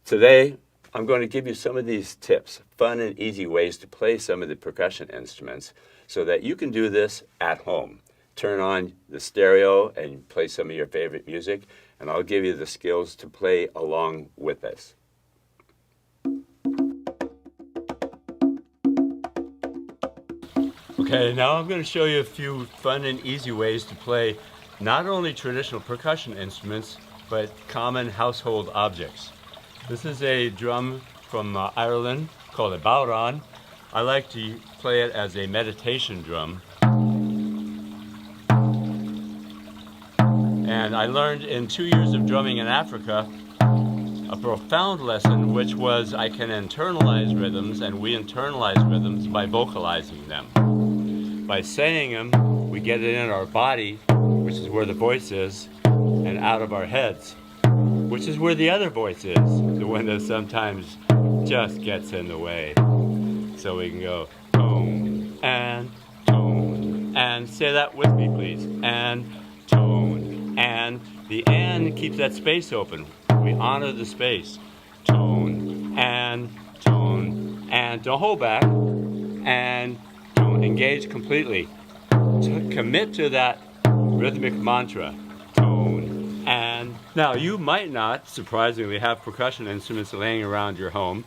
Today, I'm going to give you some of these tips, fun and easy ways to play some of the percussion instruments so that you can do this at home. Turn on the stereo and play some of your favorite music, and I'll give you the skills to play along with us. Okay, now I'm going to show you a few fun and easy ways to play not only traditional percussion instruments, but common household objects. This is a drum from Ireland called a bowron. I like to play it as a meditation drum. And I learned in 2 years of drumming in Africa a profound lesson, which was I can internalize rhythms, and we internalize rhythms by vocalizing them. By saying them, we get it in our body, which is where the voice is, and out of our heads, which is where the other voice is, the one that sometimes just gets in the way. So we can go tone, and say that with me please, and tone, and the and keeps that space open. We honor the space. Tone, and don't hold back, and don't engage completely. Commit to that rhythmic mantra. Tone, and now you might not, surprisingly, have percussion instruments laying around your home,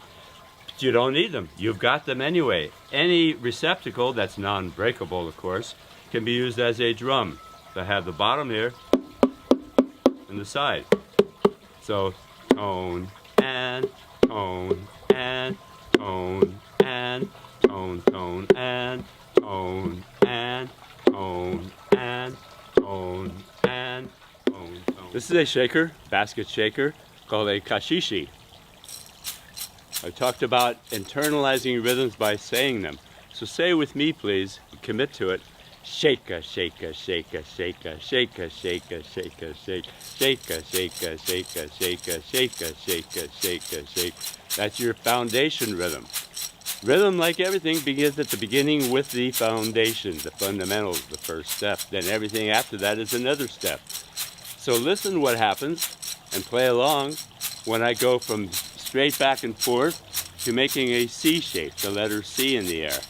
but you don't need them. You've got them anyway. Any receptacle that's non-breakable, of course, can be used as a drum. So I have the bottom here and the side. So tone, and tone, and tone, and tone, tone, and tone, and tone, and tone, and tone, tone. This is a shaker, basket shaker, called a kashishi. I talked about internalizing rhythms by saying them. So say with me, please, commit to it. Shake-a, shake-a, shake-a, shake-a, shake-a, shake-a, shake-a, shake, shake-a, shake-a, shake-a, shake-a, shake-a, shake-a, shake-a, shake. That's your foundation rhythm. Rhythm, like everything, begins at the beginning with the foundation, the fundamentals, the first step. Then everything after that is another step. So listen what happens and play along when I go from straight back and forth to making a C shape, the letter C in the air.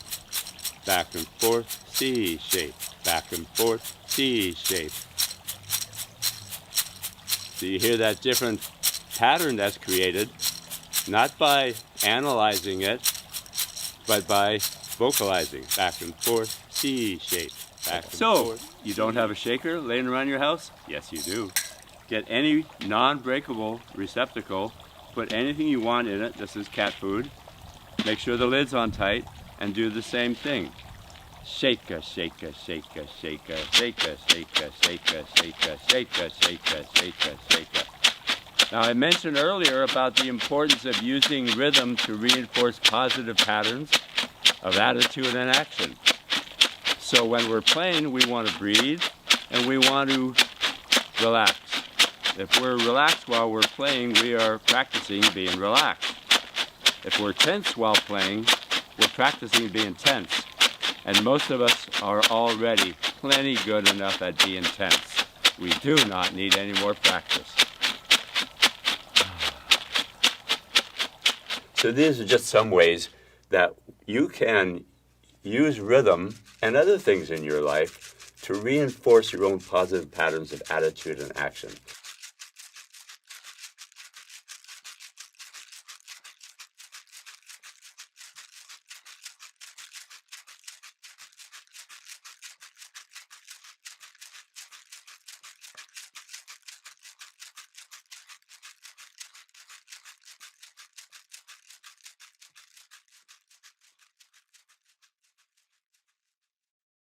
Back and forth, C shape. Back and forth, C shape. So you hear that different pattern that's created, not by analyzing it, but by vocalizing. Back and forth, C shape. Back and forth. You don't have a shaker laying around your house? Yes, you do. Get any non-breakable receptacle, put anything you want in it. This is cat food. Make sure the lid's on tight, and do the same thing. Shake-a, shake-a, shake-a, shake-a, shake-a, shake-a, shake-a, shake-a, shake-a, shake-a, shake-a, shake-a. Now I mentioned earlier about the importance of using rhythm to reinforce positive patterns of attitude and action. So when we're playing, we want to breathe and we want to relax. If we're relaxed while we're playing, we are practicing being relaxed. If we're tense while playing, we're practicing being tense. And most of us are already plenty good enough at being tense. We do not need any more practice. So these are just some ways that you can use rhythm and other things in your life to reinforce your own positive patterns of attitude and action.